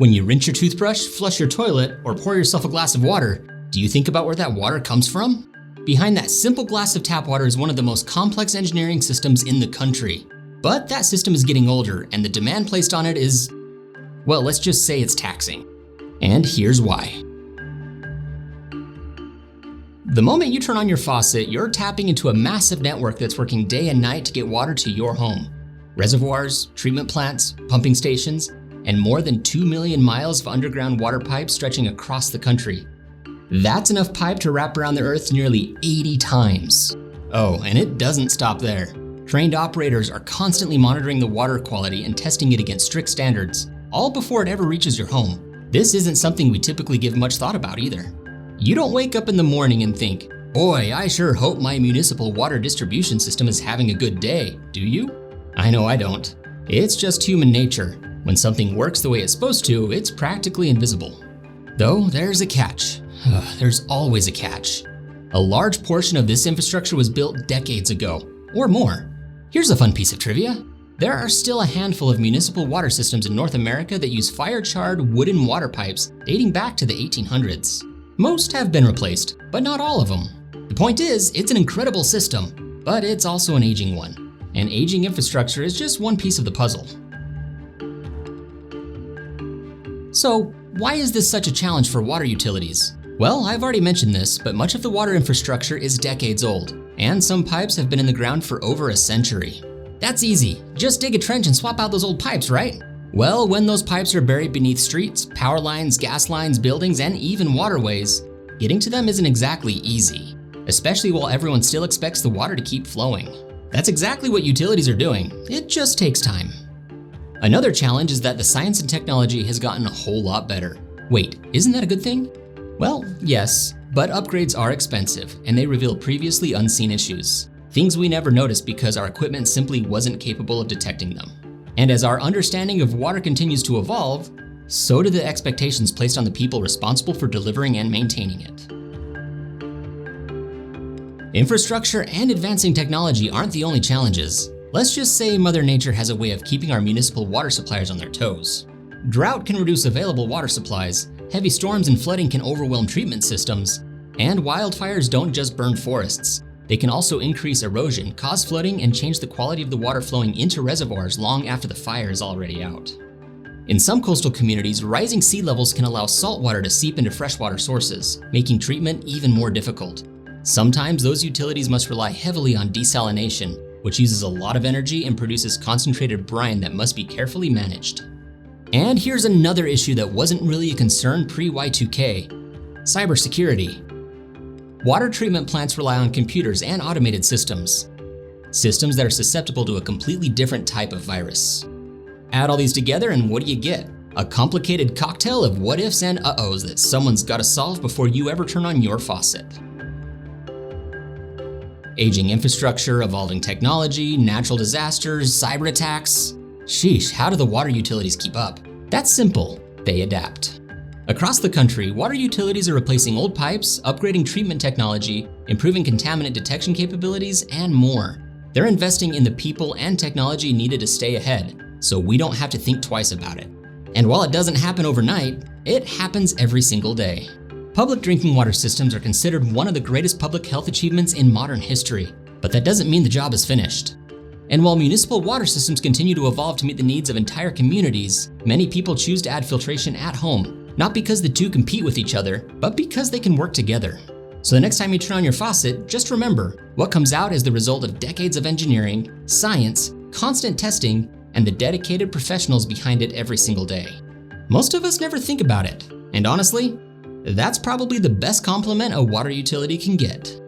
When you rinse your toothbrush, flush your toilet, or pour yourself a glass of water, do you think about where that water comes from? Behind that simple glass of tap water is one of the most complex engineering systems in the country. But that system is getting older, and the demand placed on it is, well, let's just say it's taxing. And here's why. The moment you turn on your faucet, you're tapping into a massive network that's working day and night to get water to your home. Reservoirs, treatment plants, pumping stations, and more than 2 million miles of underground water pipes stretching across the country. That's enough pipe to wrap around the Earth nearly 80 times. Oh, and it doesn't stop there. Trained operators are constantly monitoring the water quality and testing it against strict standards, all before it ever reaches your home. This isn't something we typically give much thought about either. You don't wake up in the morning and think, boy, I sure hope my municipal water distribution system is having a good day, do you? I know I don't. It's just human nature. When something works the way it's supposed to, it's practically invisible. Though there's a catch. There's always a catch. A large portion of this infrastructure was built decades ago, or more. Here's a fun piece of trivia. There are still a handful of municipal water systems in North America that use fire-charred wooden water pipes dating back to the 1800s. Most have been replaced, but not all of them. The point is, it's an incredible system, but it's also an aging one. And aging infrastructure is just one piece of the puzzle. So, why is this such a challenge for water utilities? Well, I've already mentioned this, but much of the water infrastructure is decades old, and some pipes have been in the ground for over a century. That's easy. Just dig a trench and swap out those old pipes, right? Well, when those pipes are buried beneath streets, power lines, gas lines, buildings, and even waterways, getting to them isn't exactly easy, especially while everyone still expects the water to keep flowing. That's exactly what utilities are doing. It just takes time. Another challenge is that the science and technology has gotten a whole lot better. Wait, isn't that a good thing? Well, yes, but upgrades are expensive, and they reveal previously unseen issues. Things we never noticed because our equipment simply wasn't capable of detecting them. And as our understanding of water continues to evolve, so do the expectations placed on the people responsible for delivering and maintaining it. Infrastructure and advancing technology aren't the only challenges. Let's just say Mother Nature has a way of keeping our municipal water suppliers on their toes. Drought can reduce available water supplies, heavy storms and flooding can overwhelm treatment systems, and wildfires don't just burn forests. They can also increase erosion, cause flooding, and change the quality of the water flowing into reservoirs long after the fire is already out. In some coastal communities, rising sea levels can allow salt water to seep into freshwater sources, making treatment even more difficult. Sometimes those utilities must rely heavily on desalination, which uses a lot of energy and produces concentrated brine that must be carefully managed. And here's another issue that wasn't really a concern pre-Y2K: cybersecurity. Water treatment plants rely on computers and automated systems that are susceptible to a completely different type of virus. Add all these together and what do you get? A complicated cocktail of what ifs and uh-ohs that someone's gotta solve before you ever turn on your faucet. Aging infrastructure, evolving technology, natural disasters, cyber attacks. Sheesh, how do the water utilities keep up? That's simple, they adapt. Across the country, water utilities are replacing old pipes, upgrading treatment technology, improving contaminant detection capabilities, and more. They're investing in the people and technology needed to stay ahead, so we don't have to think twice about it. And while it doesn't happen overnight, it happens every single day. Public drinking water systems are considered one of the greatest public health achievements in modern history, but that doesn't mean the job is finished. And while municipal water systems continue to evolve to meet the needs of entire communities, many people choose to add filtration at home, not because the two compete with each other, but because they can work together. So the next time you turn on your faucet, just remember, what comes out is the result of decades of engineering, science, constant testing, and the dedicated professionals behind it every single day. Most of us never think about it, and honestly, that's probably the best compliment a water utility can get.